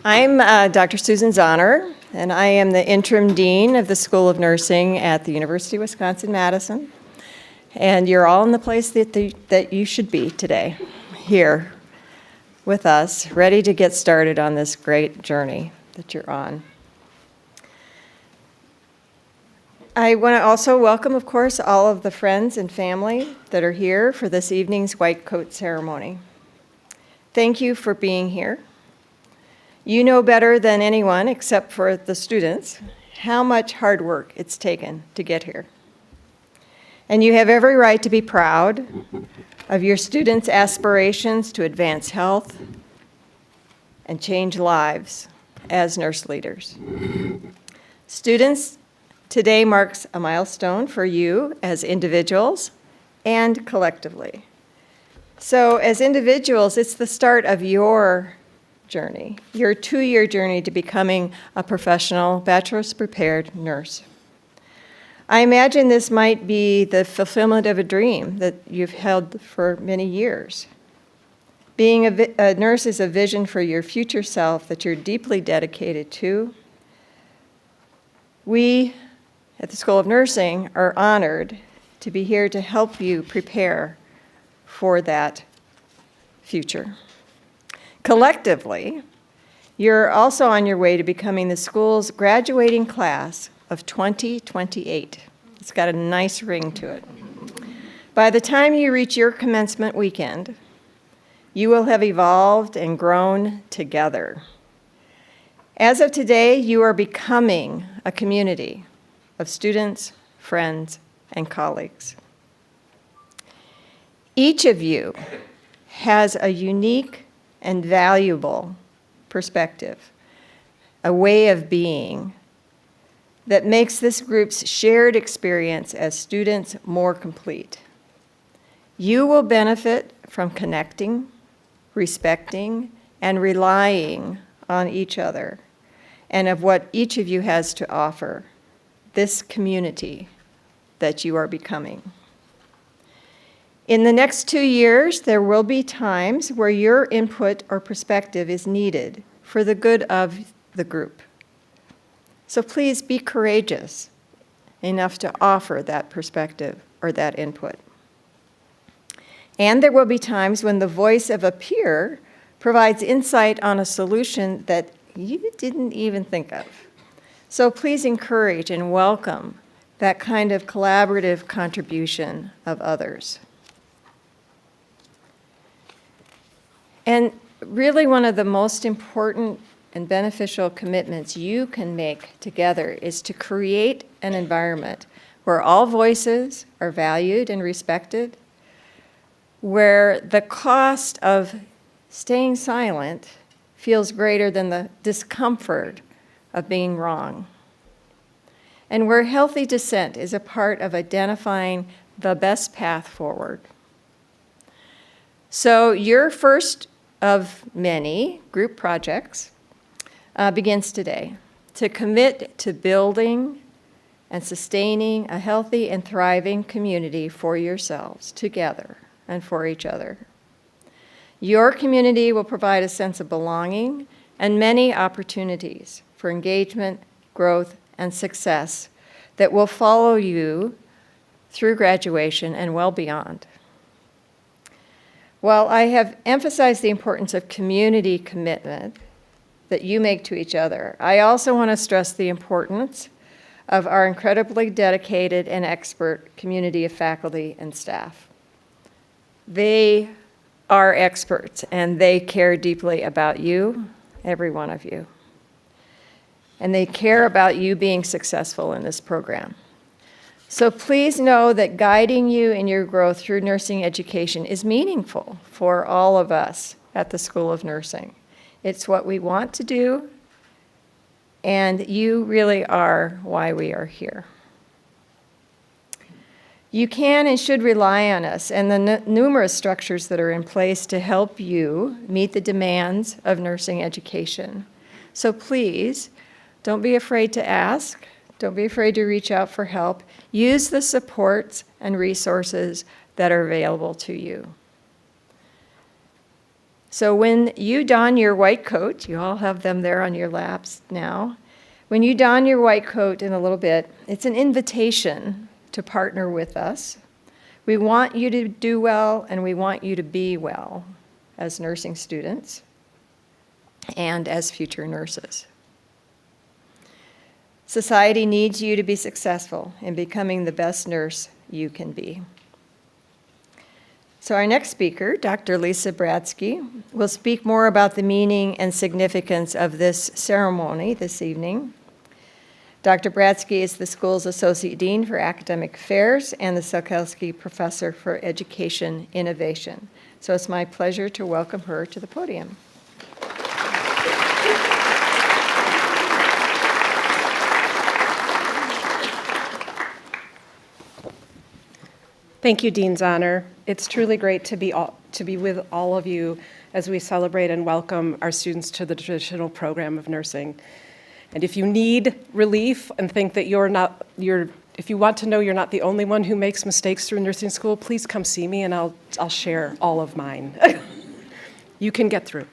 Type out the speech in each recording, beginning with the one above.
I'm Dr. Susan Zahner, and I am the interim dean of the School of Nursing at the University of Wisconsin-Madison. And you're all in the place that you should be today, here with us, ready to get started on this great journey that you're on. I want to also welcome, of course, all of the friends and family that are here for this evening's white coat ceremony. Thank you for being here. You know better than anyone, except for the students, how much hard work it's taken to get here. And you have every right to be proud of your students' aspirations to advance health and change lives as nurse leaders. Students, today marks a milestone for you as individuals and collectively. So as individuals, it's the start of your journey, your 2-year journey to becoming a professional, bachelor's prepared nurse. I imagine this might be the fulfillment of a dream that you've held for many years. Being a nurse is a vision for your future self that you're deeply dedicated to. We at the School of Nursing are honored to be here to help you prepare for that future. Collectively, you're also on your way to becoming the school's graduating class of 2028. It's got a nice ring to it. By the time you reach your commencement weekend, you will have evolved and grown together. As of today, you are becoming a community of students, friends, and colleagues. Each of you has a unique and valuable perspective, a way of being that makes this group's shared experience as students more complete. You will benefit from connecting, respecting, and relying on each other and of what each of you has to offer, this community that you are becoming. In the next 2 years, there will be times where your input or perspective is needed for the good of the group. So please be courageous enough to offer that perspective or that input. And there will be times when the voice of a peer provides insight on a solution that you didn't even think of. So please encourage and welcome that kind of collaborative contribution of others. And really one of the most important and beneficial commitments you can make together is to create an environment where all voices are valued and respected, where the cost of staying silent feels greater than the discomfort of being wrong, and where healthy dissent is a part of identifying the best path forward. So your first of many group projects begins today to commit to building and sustaining a healthy and thriving community for yourselves together and for each other. Your community will provide a sense of belonging and many opportunities for engagement, growth, and success that will follow you through graduation and well beyond. While I have emphasized the importance of community commitment that you make to each other, I also want to stress the importance of our incredibly dedicated and expert community of faculty and staff. They are experts, and they care deeply about you, every one of you. And they care about you being successful in this program. So please know that guiding you in your growth through nursing education is meaningful for all of us at the School of Nursing. It's what we want to do, and you really are why we are here. You can and should rely on us and the numerous structures that are in place to help you meet the demands of nursing education. So please, don't be afraid to ask. Don't be afraid to reach out for help. Use the supports and resources that are available to you. So when you don your white coat, you all have them there on your laps now. When you don your white coat in a little bit, it's an invitation to partner with us. We want you to do well, and we want you to be well as nursing students and as future nurses. Society needs you to be successful in becoming the best nurse you can be. So our next speaker, Dr. Lisa Bradsky, will speak more about the meaning and significance of this ceremony this evening. Dr. Bradsky is the school's Associate Dean for Academic Affairs and the Sielkowski Professor for Education Innovation. So it's my pleasure to welcome her to the podium. Thank you, Dean's Honor. It's truly great to be with all of you as we celebrate and welcome our students to the traditional program of nursing. And if you need relief and think that if you want to know you're not the only one who makes mistakes through nursing school, please come see me and I'll share all of mine. You can get through.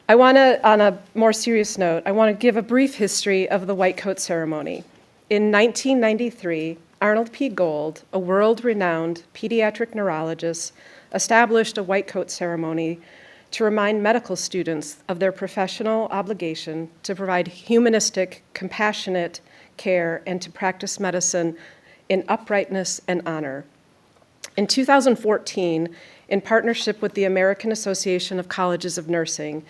I want to, on a more serious note, I want to give a brief history of the white coat ceremony. In 1993, Arnold P. Gold, a world-renowned pediatric neurologist, established a white coat ceremony to remind medical students of their professional obligation to provide humanistic, compassionate care and to practice medicine in uprightness and honor. In 2014, in partnership with the American Association of Colleges of Nursing,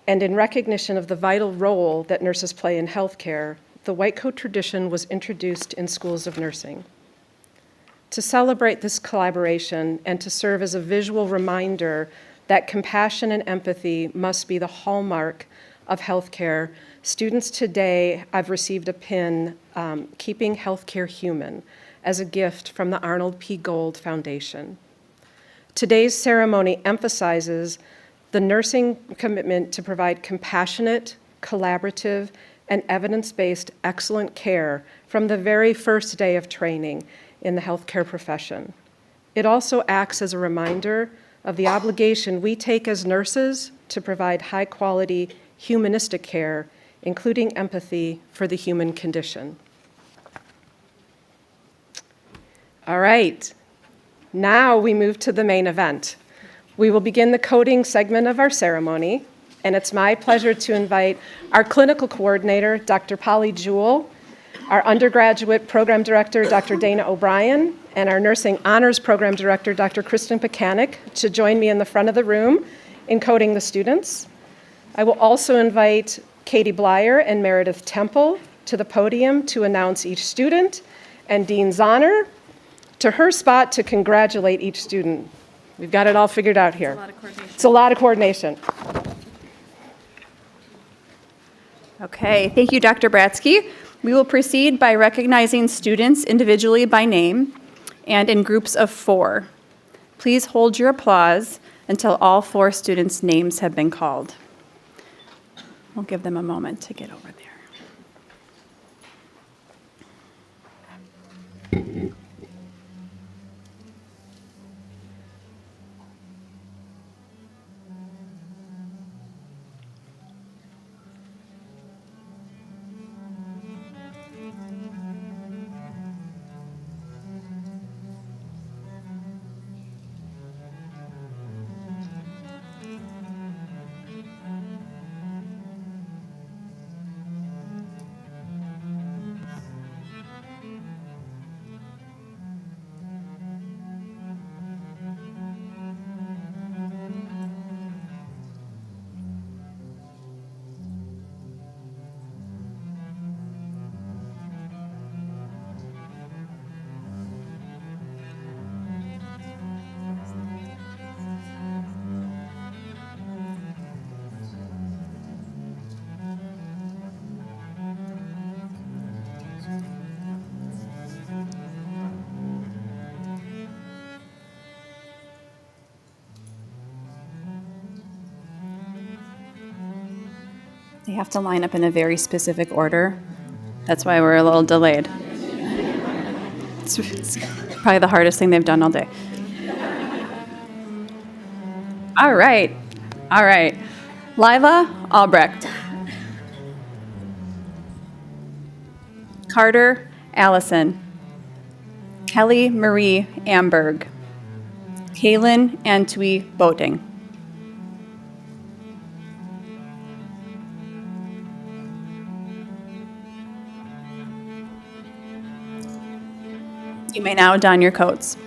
and in recognition of the vital role that nurses play in healthcare, the white coat tradition was introduced in schools of nursing. To celebrate this collaboration and to serve as a visual reminder that compassion and empathy must be the hallmark of healthcare, students today have received a pin, Keeping Healthcare Human, as a gift from the Arnold P. Gold Foundation. Today's ceremony emphasizes the nursing commitment to provide compassionate, collaborative, and evidence-based excellent care from the very first day of training in the healthcare profession. It also acts as a reminder of the obligation we take as nurses to provide high-quality humanistic care, including empathy for the human condition. All right, now we move to the main event. We will begin the coding segment of our ceremony, and it's my pleasure to invite our clinical coordinator, Dr. Polly Jewell, our undergraduate program director, Dr. Dana O'Brien, and our nursing honors program director, Dr. Kristen Pekanik, to join me in the front of the room in coding the students. I will also invite Katie Blyer and Meredith Temple to the podium to announce each student, and Dean's Honor to her spot to congratulate each student. We've got it all figured out here. It's a lot of coordination. Okay, thank you, Dr. Bradsky. We will proceed by recognizing students individually by name and in groups of 4. Please hold your applause until all 4 students' names have been called. We'll give them a moment to get over there. They have to line up in a very specific order. That's why we're a little delayed. It's probably the hardest thing they've done all day. All right. All right. Lila Albrecht. Carter Allison. Kelly Marie Amberg. Kaylin Antwi Boating. You may now don your coats.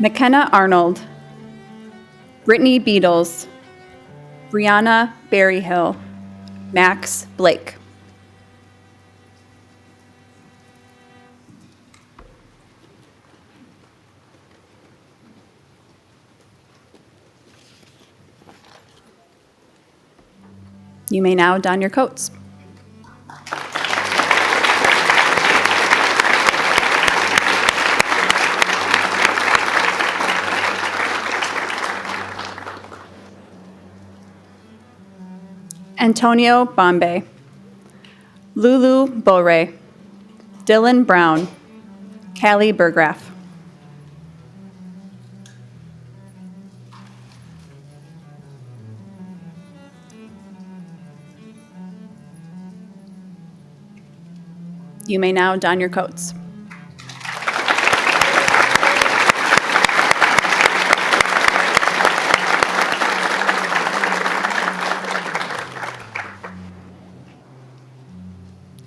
McKenna Arnold, Brittany Beatles, Brianna Berryhill, Max Blake. You may now don your coats. Antonio Bombay, Lulu Bore, Dylan Brown, Callie Burgraff. You may now don your coats.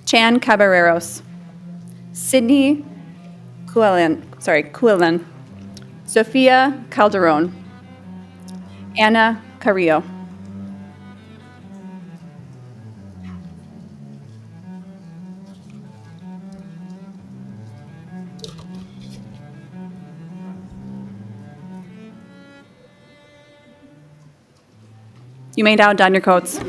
Chan Caballeros, Sydney Quillen, Sofia Calderon, Anna Carrillo. You may now don your coats.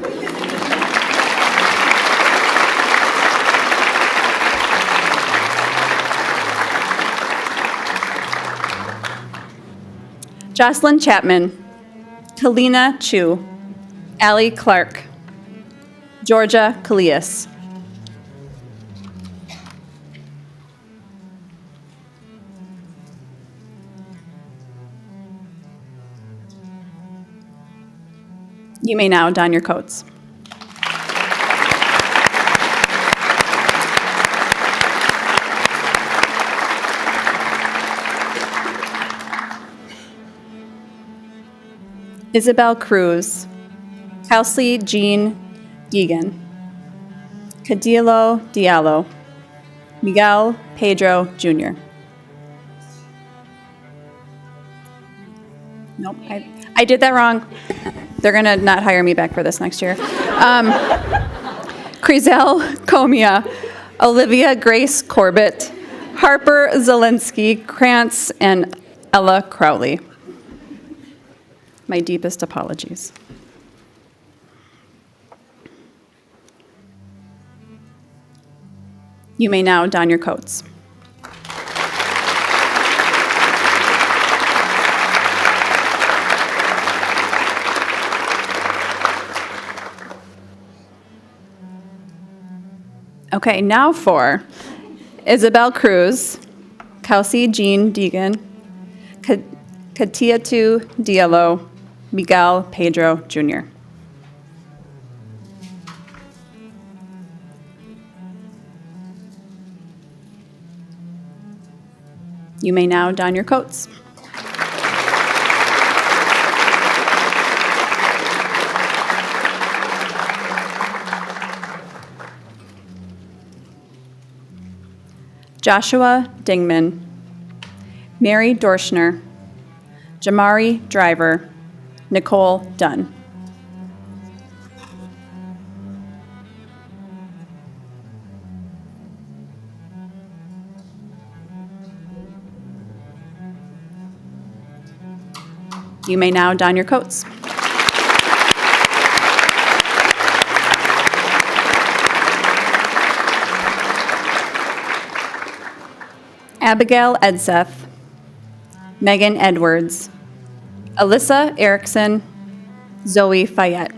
Jocelyn Chapman, Kalina Chu, Allie Clark, Georgia Kalias. You may now don your coats. Isabel Cruz, Kelsey Jean Geegan, Cadillo Diallo, Miguel Pedro Jr. Nope, I did that wrong. They're gonna not hire me back for this next year. Crizel Comia, Olivia Grace Corbett, Harper Zelensky Krantz, and Ella Crowley. My deepest apologies. You may now don your coats. Okay, now for Isabel Cruz, Kelsey Jean Deegan, Katiatu Diallo, Miguel Pedro Jr. You may now don your coats. Joshua Dingman, Mary Dorschner, Jamari Driver, Nicole Dunn. You may now don your coats. Abigail Edseth, Megan Edwards, Alyssa Erickson, Zoe Fayette.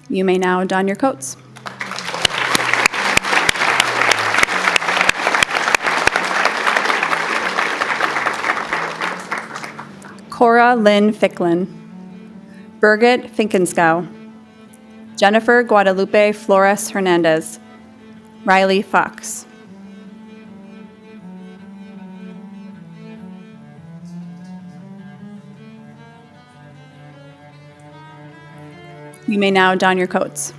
You may now don your coats. Cora Lynn Ficklin, Birgit Finkenskow, Jennifer Guadalupe Flores Hernandez, Riley Fox. You may now don your coats.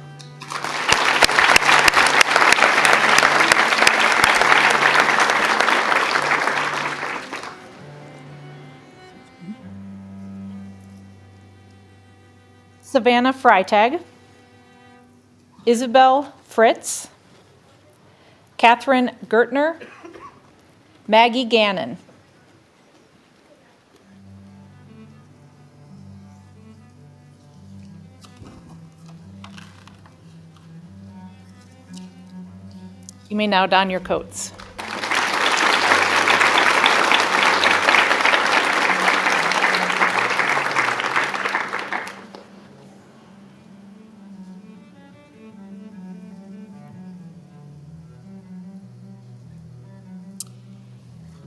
Savannah Freitag, Isabel Fritz, Catherine Gertner, Maggie Gannon. You may now don your coats.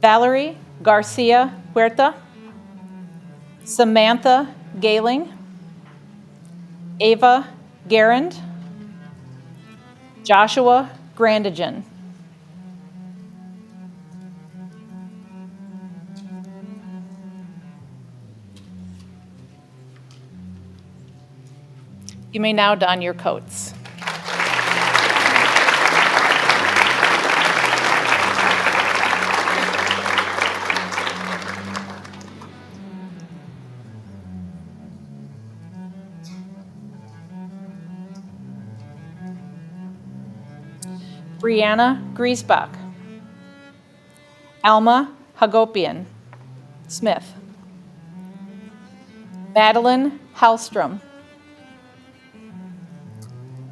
Valerie Garcia Huerta, Samantha Galing, Ava Garand, Joshua Grandigan. You may now don your coats. Brianna Griesbach, Alma Hagopian Smith, Madeline Hallstrom,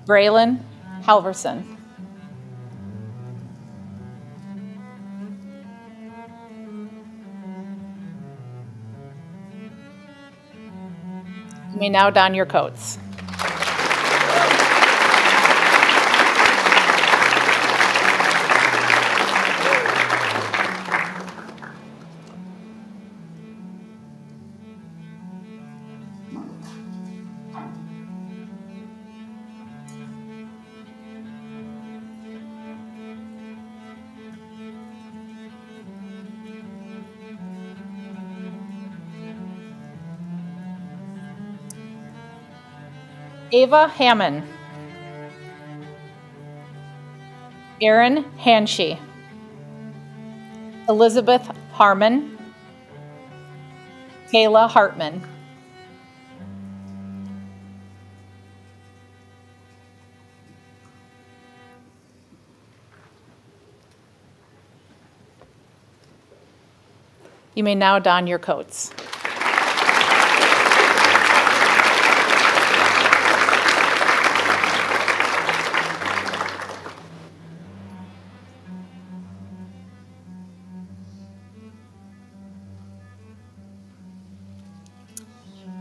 Braylon Halverson. You may now don your coats. Ava Hammond, Erin Hanshey, Elizabeth Harmon, Kayla Hartman. You may now don your coats.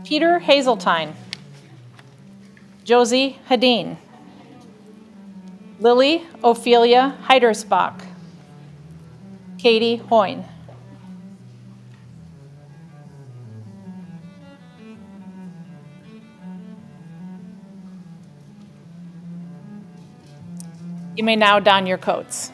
Peter Hazeltine, Josie Hadeen, Lily Ophelia Heidersbach, Katie Hoyne. You may now don your coats.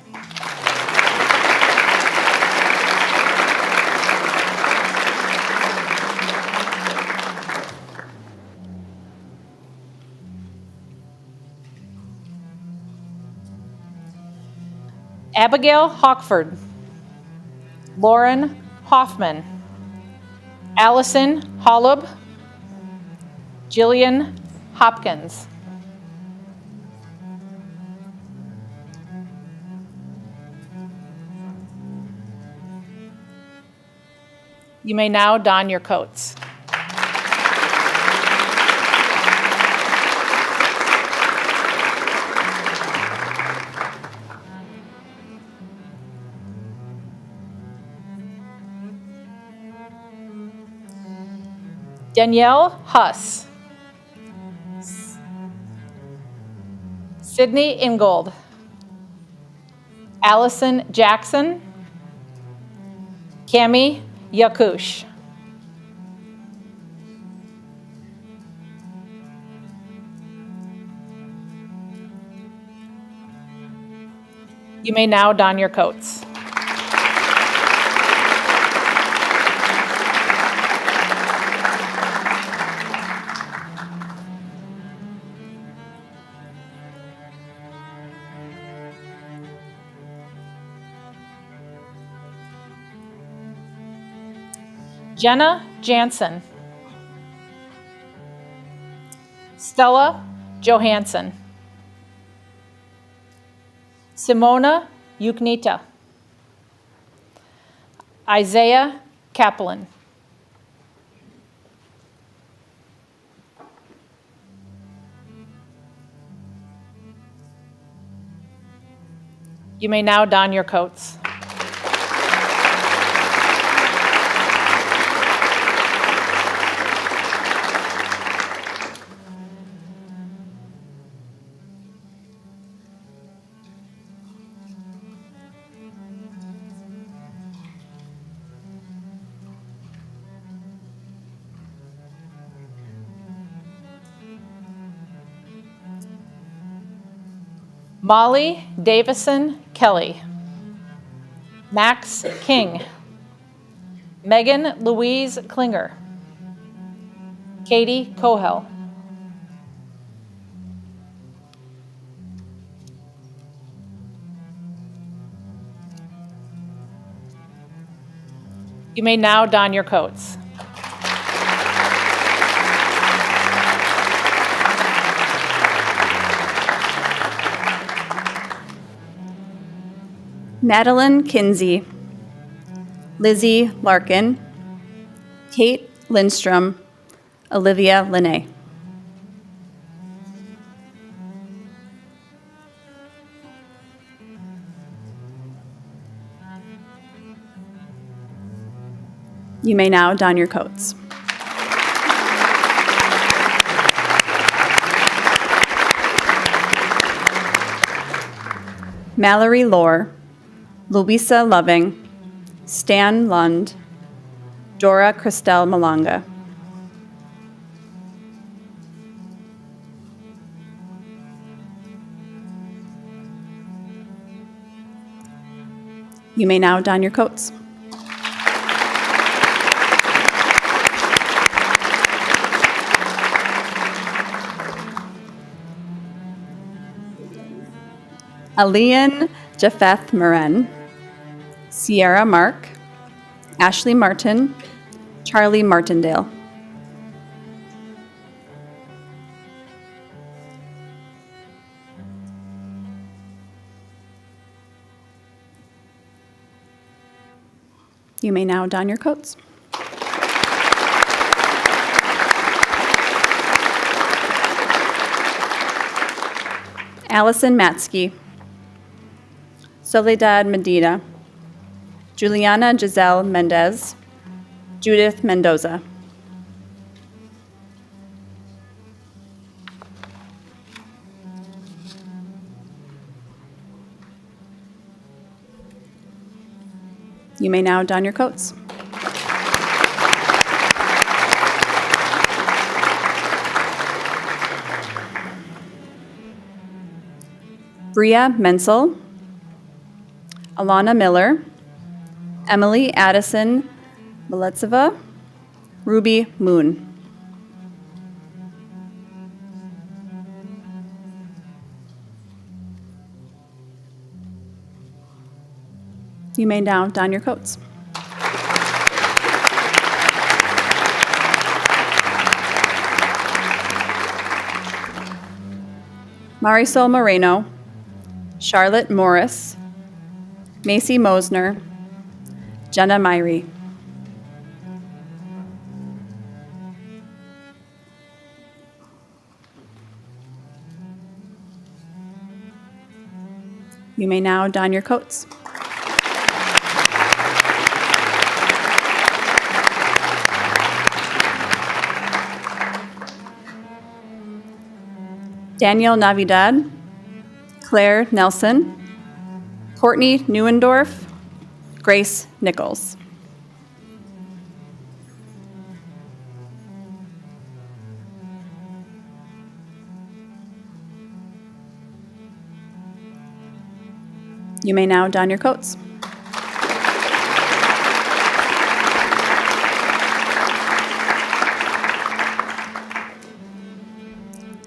Abigail Hawkford, Lauren Hoffman, Allison Hollub, Jillian Hopkins. You may now don your coats. Danielle Huss. Sydney Ingold. Allison Jackson. Cami Yakush. You may now don your coats. Jenna Jansen. Stella Johansson. Simona Yuknita. Isaiah Kaplan. You may now don your coats. Molly Davison Kelly. Max King. Megan Louise Klinger. Katie Cohel. You may now don your coats. Madeline Kinsey. Lizzie Larkin. Kate Lindstrom. Olivia Linne. You may now don your coats. Mallory Lohr. Louisa Loving. Stan Lund. Dora Christelle Malanga. You may now don your coats. Alian Japheth Moran. Sierra Mark. Ashley Martin. Charlie Martindale. You may now don your coats. Allison Matsky. Soledad Medina. Juliana Giselle Mendez. Judith Mendoza. You may now don your coats. Bria Menzel. Alana Miller. Emily Addison Maletseva. Ruby Moon. You may now don your coats. Marisol Moreno. Charlotte Morris. Macy Mosner. Jenna Myrie. You may now don your coats. Daniel Navidad, Claire Nelson, Courtney Neuendorf, Grace Nichols. You may now don your coats.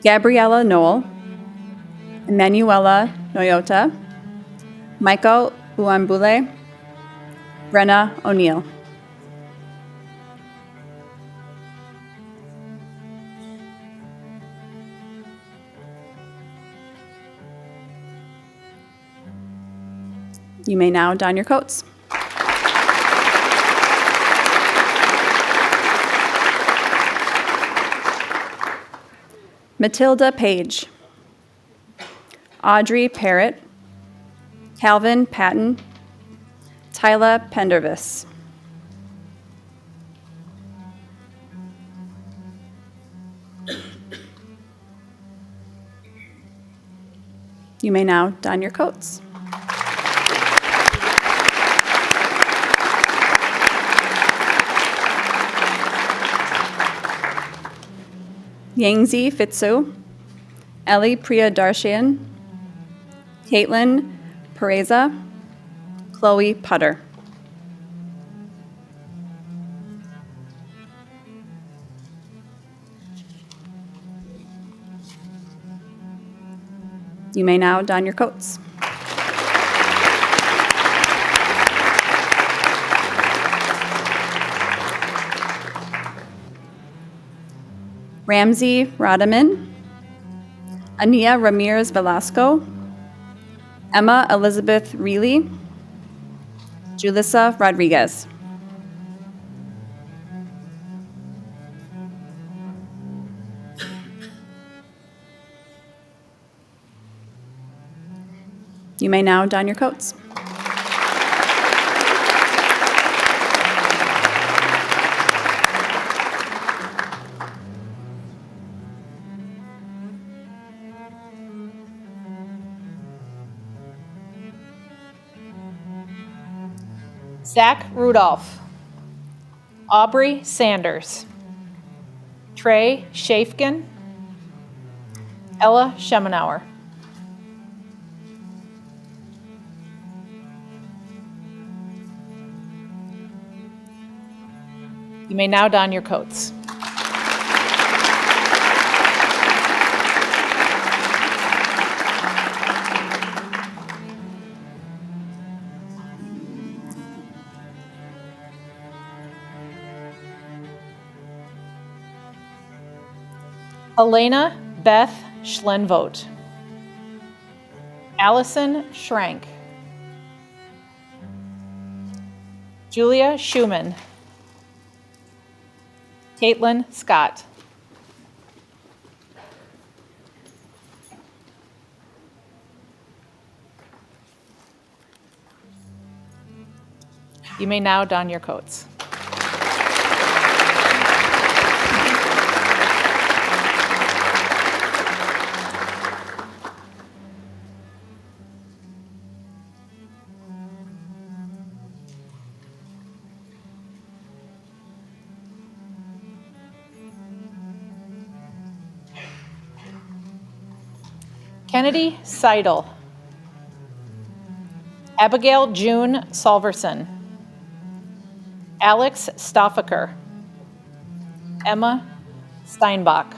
Gabriella Knoll, Emanuela Noyota, Michael Uambule, Brenna O'Neill. You may now don your coats. Matilda Page, Audrey Parrott, Calvin Patton, Tyla Pendervis. You may now don your coats. Yangzi Fitsu, Ellie Priyadarshan, Caitlin Pereza, Chloe Putter. You may now don your coats. Ramsey Radaman, Ania Ramirez Velasco, Emma Elizabeth Reilly, Julissa Rodriguez. You may now don your coats. Zach Rudolph, Aubrey Sanders, Trey Shafkin, Ella Schemenauer. You may now don your coats. Elena Beth Schlenvote, Allison Schrank, Julia Schumann, Caitlin Skott. You may now don your coats. Kennedy Seidel, Abigail June Salverson, Alex Stoffaker, Emma Steinbach.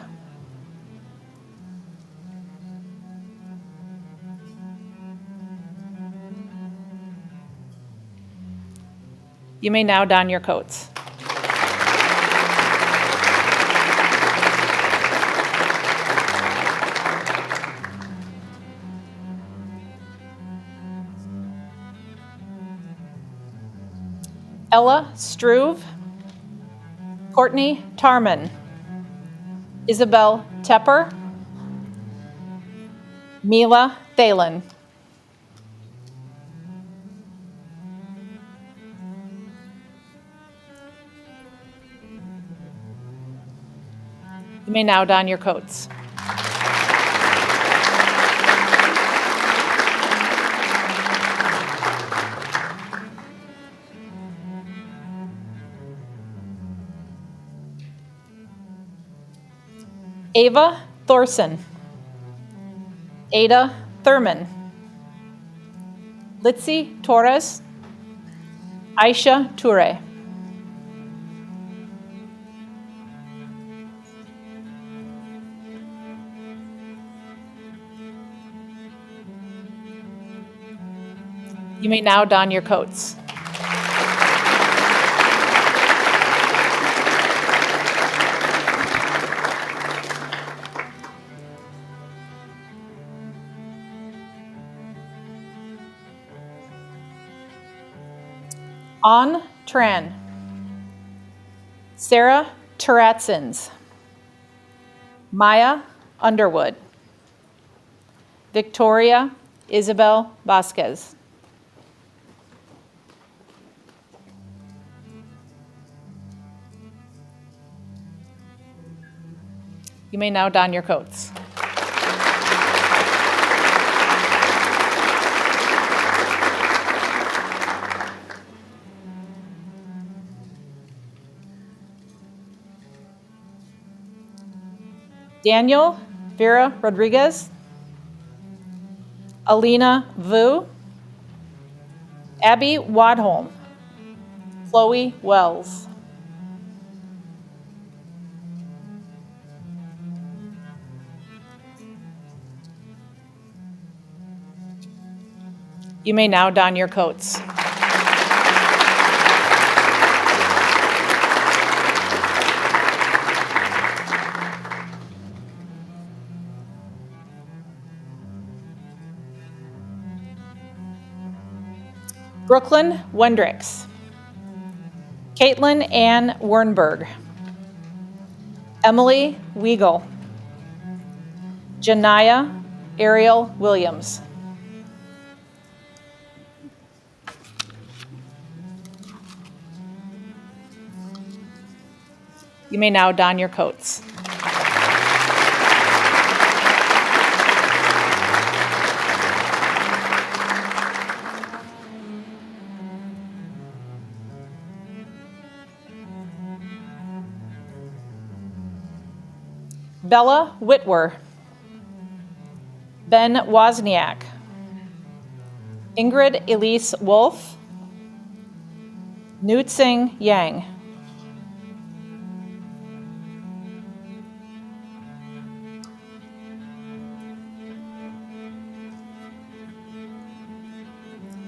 You may now don your coats. Ella Struve, Courtney Tarman, Isabel Tepper, Mila Thalen. You may now don your coats. Ava Thorson, Ada Thurman, Litzy Torres, Aisha Toure. You may now don your coats. On Tran, Sarah Taratsins, Maya Underwood, Victoria Isabel Vasquez. You may now don your coats. Daniel Vera Rodriguez, Alina Vu, Abby Wadholm, Chloe Wells. You may now don your coats. Brooklyn Wendricks, Caitlin Ann Wernberg, Emily Weigel, Janaya Ariel Williams. You may now don your coats. Bella Whitwer, Ben Wozniak, Ingrid Elise Wolf, Newt Singh Yang.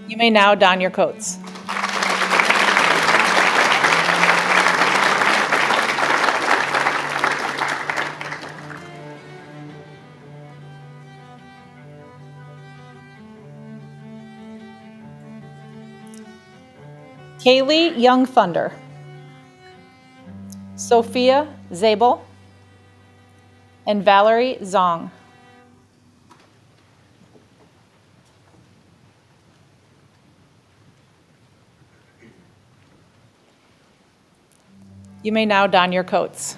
You may now don your coats. Kaylee Young Thunder, Sophia Zabel, and Valerie Zong. You may now don your coats.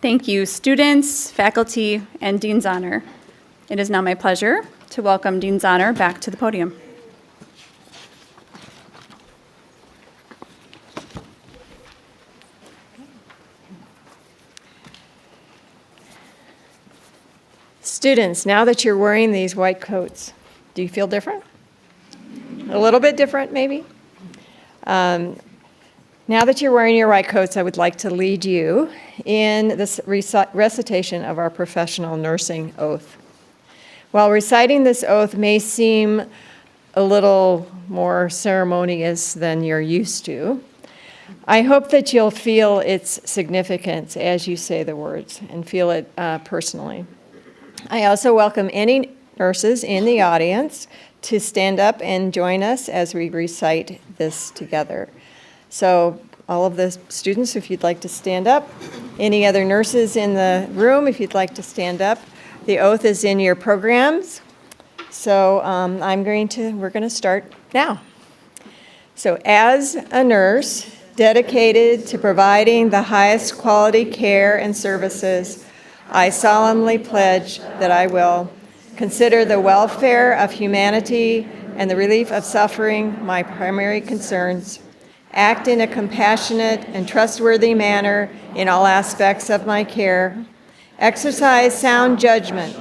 Thank you, students, faculty, and Dean's Honor. It is now my pleasure to welcome Dean's Honor back to the podium. Students, now that you're wearing these white coats, do you feel different? A little bit different, maybe? Now that you're wearing your white coats, I would like to lead you in this recitation of our professional nursing oath. While reciting this oath may seem a little more ceremonious than you're used to, I hope that you'll feel its significance as you say the words and feel it personally. I also welcome any nurses in the audience to stand up and join us as we recite this together. So all of the students, if you'd like to stand up. Any other nurses in the room, if you'd like to stand up. The oath is in your programs. So we're going to start now. So as a nurse dedicated to providing the highest quality care and services I solemnly pledge that I will consider the welfare of humanity and the relief of suffering my primary concerns, act in a compassionate and trustworthy manner in all aspects of my care, exercise sound judgment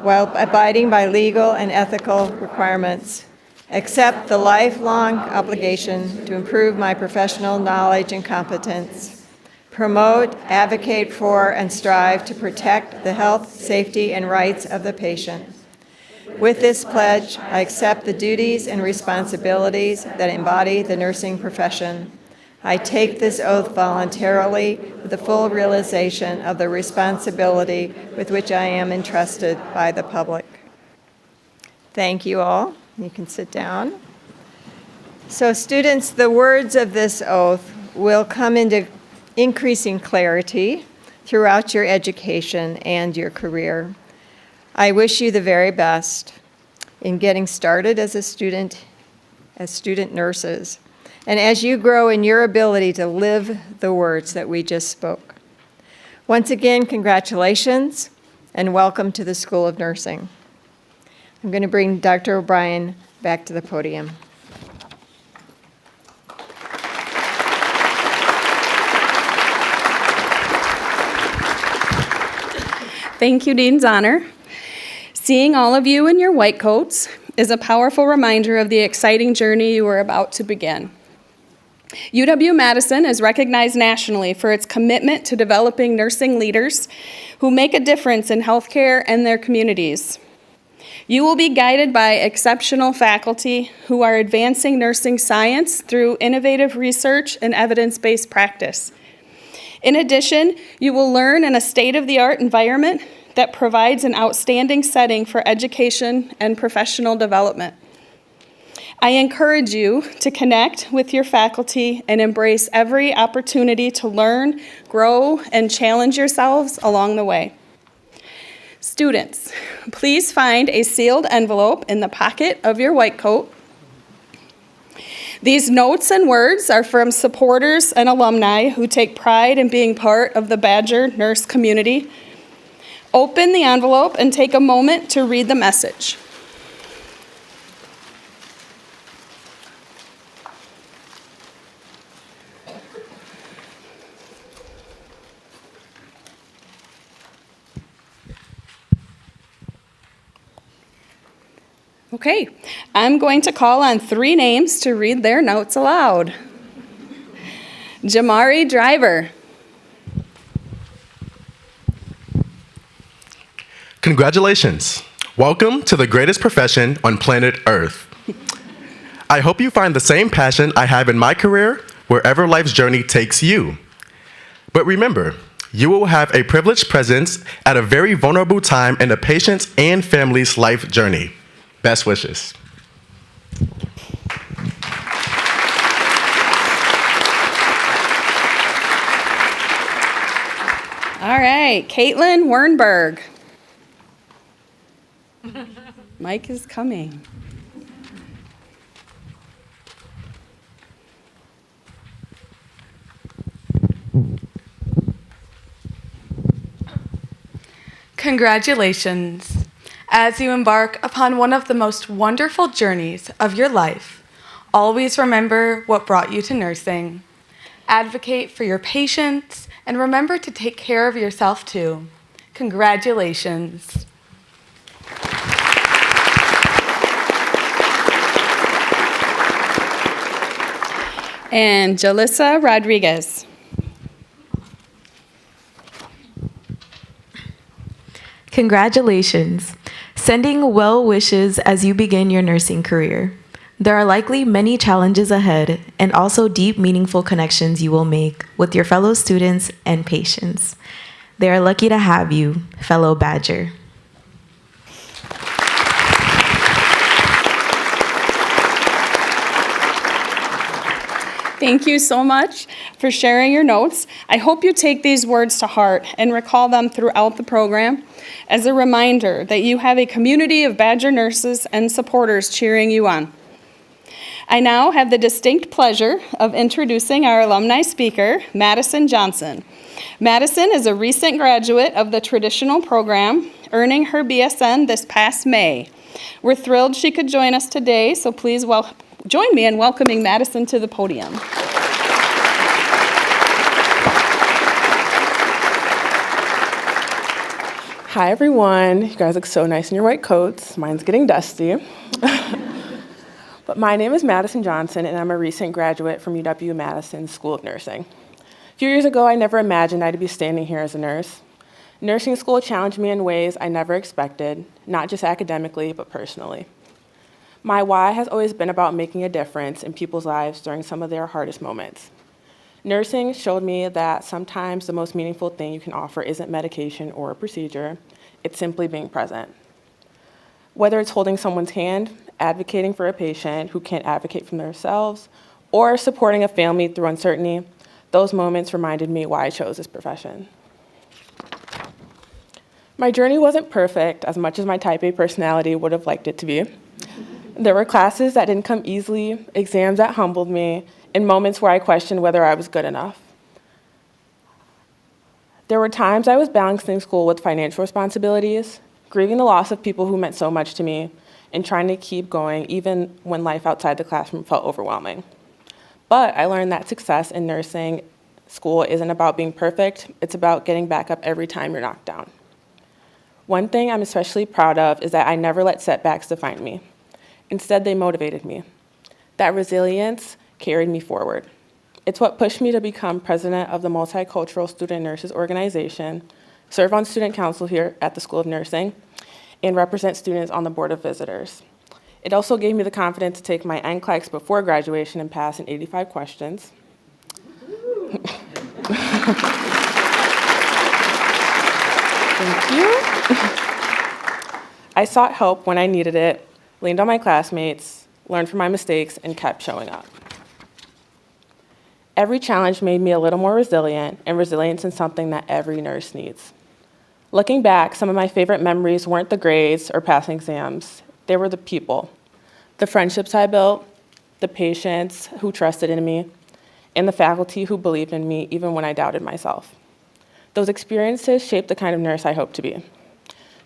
while abiding by legal and ethical requirements, accept the lifelong obligation to improve my professional knowledge and competence, promote, advocate for, and strive to protect the health, safety, and rights of the patient. With this pledge, I accept the duties and responsibilities that embody the nursing profession. I take this oath voluntarily with the full realization of the responsibility with which I am entrusted by the public. Thank you all. You can sit down. So students, the words of this oath will come into increasing clarity throughout your education and your career. I wish you the very best in getting started as student nurses, and as you grow in your ability to live the words that we just spoke. Once again, congratulations and welcome to the School of Nursing. I'm going to bring Dr. O'Brien back to the podium. Thank you, Dean's Honor. Seeing all of you in your white coats is a powerful reminder of the exciting journey you are about to begin. UW-Madison is recognized nationally for its commitment to developing nursing leaders who make a difference in healthcare and their communities. You will be guided by exceptional faculty who are advancing nursing science through innovative research and evidence-based practice. In addition, you will learn in a state-of-the-art environment that provides an outstanding setting for education and professional development. I encourage you to connect with your faculty and embrace every opportunity to learn, grow, and challenge yourselves along the way. Students, please find a sealed envelope in the pocket of your white coat. These notes and words are from supporters and alumni who take pride in being part of the Badger nurse community. Open the envelope and take a moment to read the message. Okay, I'm going to call on 3 names to read their notes aloud. Jamari Driver. Congratulations. Welcome to the greatest profession on planet Earth. I hope you find the same passion I have in my career wherever life's journey takes you. But remember, you will have a privileged presence at a very vulnerable time in a patient's and family's life journey. Best wishes. All right, Caitlin Wernberg. Mike is coming. Congratulations. As you embark upon one of the most wonderful journeys of your life, always remember what brought you to nursing. Advocate for your patients, and remember to take care of yourself too. Congratulations. And Jalissa Rodriguez. Congratulations. Sending well wishes as you begin your nursing career. There are likely many challenges ahead and also deep, meaningful connections you will make with your fellow students and patients. They are lucky to have you, fellow Badger. Thank you so much for sharing your notes. I hope you take these words to heart and recall them throughout the program as a reminder that you have a community of Badger nurses and supporters cheering you on. I now have the distinct pleasure of introducing our alumni speaker, Madison Johnson. Madison is a recent graduate of the traditional program, earning her BSN this past May. We're thrilled she could join us today, so please join me in welcoming Madison to the podium. Hi, everyone. You guys look so nice in your white coats. Mine's getting dusty. But my name is Madison Johnson, and I'm a recent graduate from UW-Madison School of Nursing. A few years ago, I never imagined I'd be standing here as a nurse. Nursing school challenged me in ways I never expected, not just academically, but personally. My why has always been about making a difference in people's lives during some of their hardest moments. Nursing showed me that sometimes the most meaningful thing you can offer isn't medication or a procedure, it's simply being present. Whether it's holding someone's hand, advocating for a patient who can't advocate for themselves, or supporting a family through uncertainty, those moments reminded me why I chose this profession. My journey wasn't perfect as much as my type A personality would have liked it to be. There were classes that didn't come easily, exams that humbled me, and moments where I questioned whether I was good enough. There were times I was balancing school with financial responsibilities, grieving the loss of people who meant so much to me, and trying to keep going even when life outside the classroom felt overwhelming. But I learned that success in nursing school isn't about being perfect, it's about getting back up every time you're knocked down. One thing I'm especially proud of is that I never let setbacks define me. Instead, they motivated me. That resilience carried me forward. It's what pushed me to become president of the Multicultural Student Nurses Organization, serve on student council here at the School of Nursing, and represent students on the Board of Visitors. It also gave me the confidence to take my NCLEX before graduation and pass in 85 questions. Thank you. I sought help when I needed it, leaned on my classmates, learned from my mistakes, and kept showing up. Every challenge made me a little more resilient, and resilience is something that every nurse needs. Looking back, some of my favorite memories weren't the grades or passing exams. They were the people, the friendships I built, the patients who trusted in me, and the faculty who believed in me even when I doubted myself. Those experiences shaped the kind of nurse I hope to be.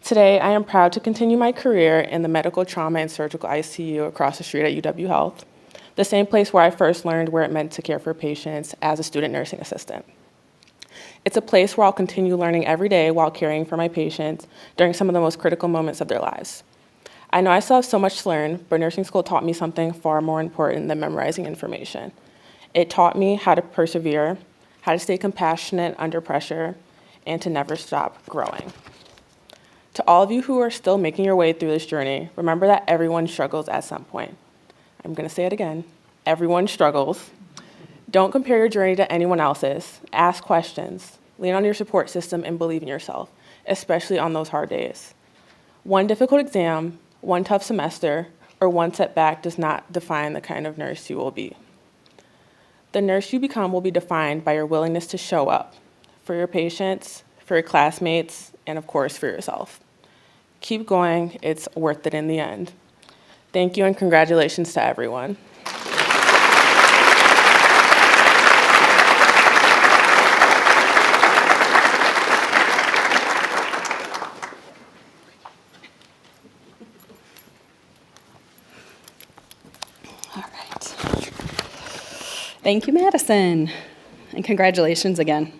Today, I am proud to continue my career in the medical trauma and surgical ICU across the street at UW Health, the same place where I first learned where it meant to care for patients as a student nursing assistant. It's a place where I'll continue learning every day while caring for my patients during some of the most critical moments of their lives. I know I still have so much to learn, but nursing school taught me something far more important than memorizing information. It taught me how to persevere, how to stay compassionate under pressure, and to never stop growing. To all of you who are still making your way through this journey, remember that everyone struggles at some point. I'm going to say it again. Everyone struggles. Don't compare your journey to anyone else's. Ask questions. Lean on your support system and believe in yourself, especially on those hard days. One difficult exam, one tough semester, or one setback does not define the kind of nurse you will be. The nurse you become will be defined by your willingness to show up for your patients, for your classmates, and of course for yourself. Keep going. It's worth it in the end. Thank you and congratulations to everyone. All right. Thank you, Madison, and congratulations again.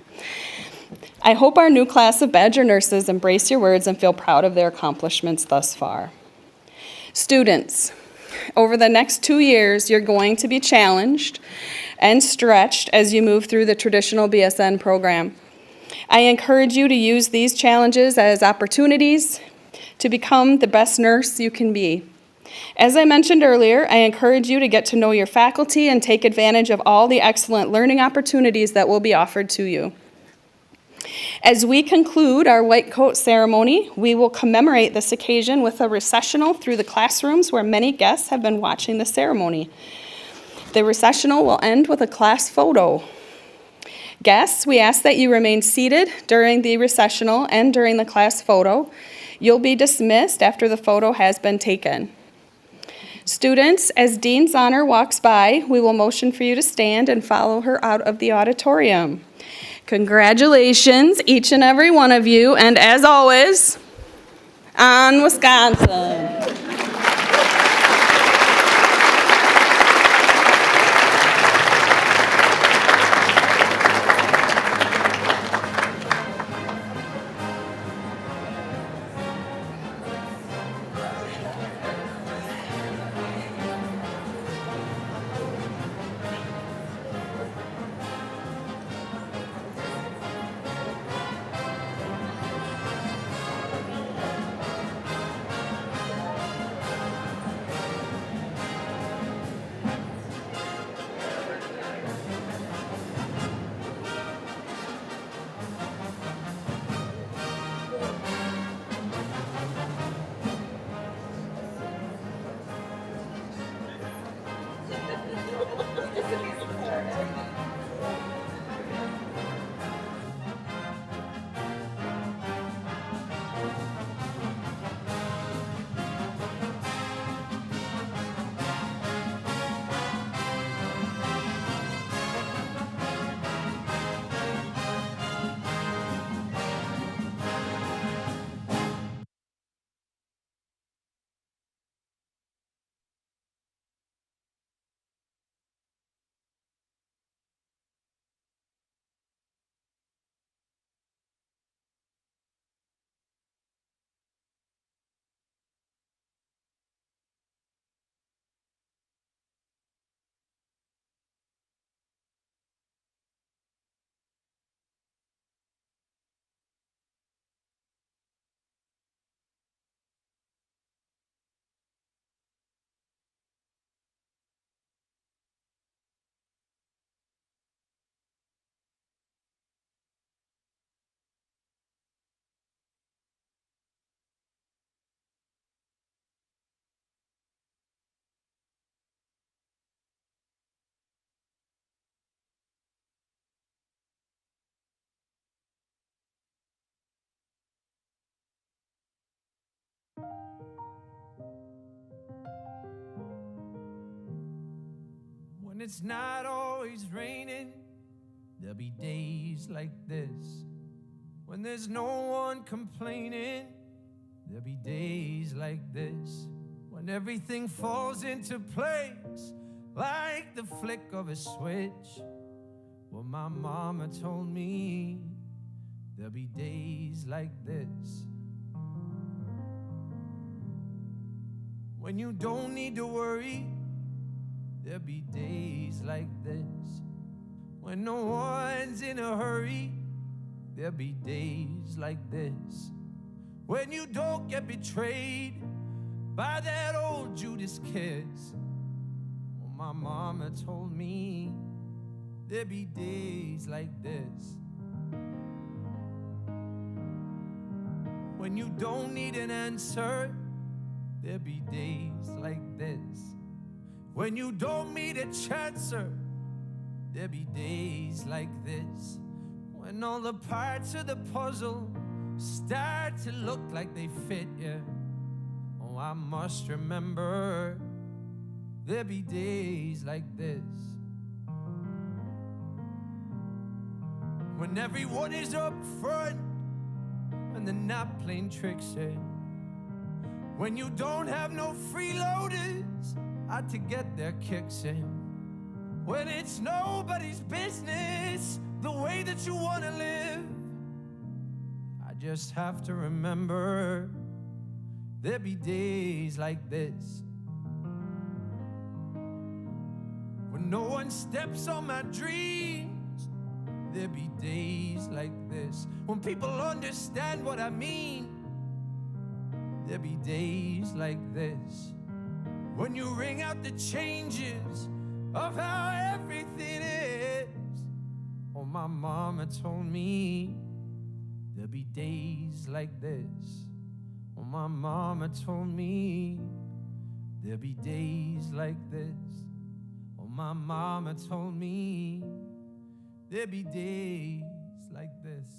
I hope our new class of Badger nurses embrace your words and feel proud of their accomplishments thus far. Students, over the next 2 years, you're going to be challenged and stretched as you move through the traditional BSN program. I encourage you to use these challenges as opportunities to become the best nurse you can be. As I mentioned earlier, I encourage you to get to know your faculty and take advantage of all the excellent learning opportunities that will be offered to you. As we conclude our white coat ceremony, we will commemorate this occasion with a recessional through the classrooms where many guests have been watching the ceremony. The recessional will end with a class photo. Guests, we ask that you remain seated during the recessional and during the class photo. You'll be dismissed after the photo has been taken. Students, as Dean's Honor walks by, we will motion for you to stand and follow her out of the auditorium. Congratulations, each and every one of you, and as always, on Wisconsin. When it's not always raining, there'll be days like this. When there's no one complaining, there'll be days like this. When everything falls into place like the flick of a switch. Well, my mama told me there'll be days like this. When you don't need to worry, there'll be days like this. When no one's in a hurry, there'll be days like this. When you don't get betrayed by that old Judas kiss. Well, my mama told me there'll be days like this. When you don't need an answer, there'll be days like this. When you don't meet a chancer, there'll be days like this. When all the parts of the puzzle start to look like they fit, yeah. Oh, I must remember there'll be days like this. When everyone is up front and they're not playing tricks, yeah. When you don't have no freeloaders out to get their kicks in. When it's nobody's business the way that you want to live. I just have to remember there'll be days like this. When no one steps on my dreams, there'll be days like this. When people understand what I mean, there'll be days like this. When you ring out the changes of how everything is. Oh, my mama told me there'll be days like this. Oh, my mama told me there'll be days like this. Oh, my mama told me there'll be days like this.